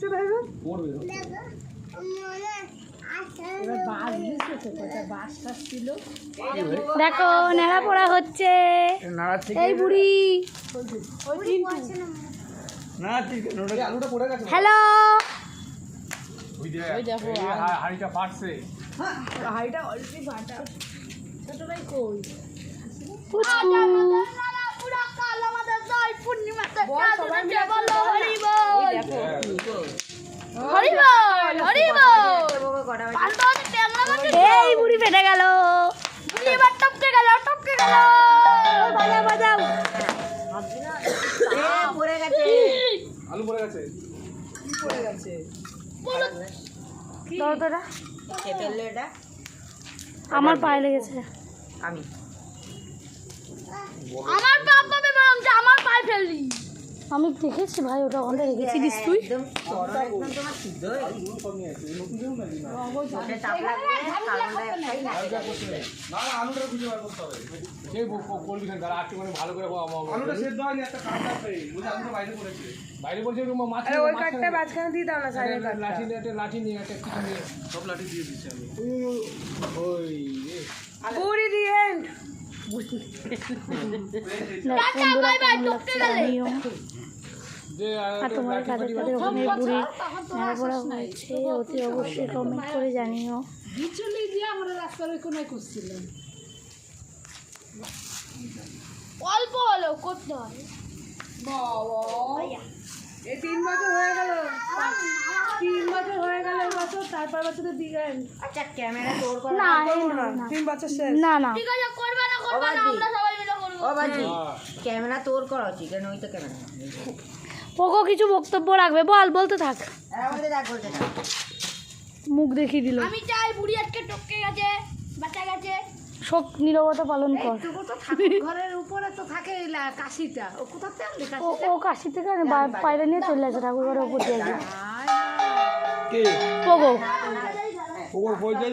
দিচ্ছে দেখো পড়বে দেখো নেড়া পড়া হচ্ছে এই বুড়ি হ্যালো হাড়িটা ফাটছে হাড়িটা অলরেডি ফাটা ছোট ভাই কই এই বুড়ি ফেটে গেল টপকে গেল বাজাও বাজাও পড়ে গেছে আলু পড়ে গেছে কি পড়ে গেছে দাও তো এটা। কে ফেললো এটা আমার পায়ে লেগেছে আমি আমার বাবা বেরম যে আমার পায়ে ফেললি আমি দেখেছি ভাই ওটা ওখানে রেখেছিস তুই একদম চড় একদম তোমার সিদ্ধ হয়ে গেছে ওটা চাপ লাগবে কার্বন ডাই অক্সাইড না না আলুটা খুঁজে বার করতে হবে সেই বলবি না তারা আটকে মানে ভালো করে আলুটা সেদ্ধ হয়নি একটা কাট আছে বুঝে আলুটা বাইরে পড়েছে বাইরে পড়ছে মাছ ওই কাটটা মাঝখানে দিয়ে দাও না সাইডের কাটটা লাঠি নিয়ে একটা কিছু নিয়ে সব লাঠি দিয়ে দিচ্ছি আমি ওই বুড়ি দি এন্ড আর তোমার কাদের কাদের ওখানে বুড়ি নেড়া পড়া হয়েছে অতি অবশ্যই কমেন্ট করে জানিও বিচুলি দিয়ে আমরা রাস্তার ওই কোনায় করছিলাম অল্প হলেও করতে হবে এই 3 বছর হয়ে গেল 3 বছর হয়ে গেল বছর তারপর বছরে দিলেন আচ্ছা ক্যামেরা তোর করা না 3 বছর শেষ না না ঠিক আছে করবে না করবে না আমরা সবাই মিলে করব ও বাজি ক্যামেরা তোর করা উচিত কেন ওই তো ক্যামেরা পোকো কিছু বক্তব্য রাখবে বলতে থাক আমাদের দেখ বলতে থাক মুখ দেখিয়ে দিল আমি চাই বুড়ি আজকে টপকে গেছে বাঁচা গেছে শোক নীরবতা পালন কর এইটুকু তো ঠাকুর ঘরের উপরে তো থাকে এই কাশিটা ও কোথাতে আনলি ও কাশি থেকে বাইরে নিয়ে চলে আসে ঠাকুর ঘরের উপর দিয়ে গিয়ে কে পোকো ওর কই যাই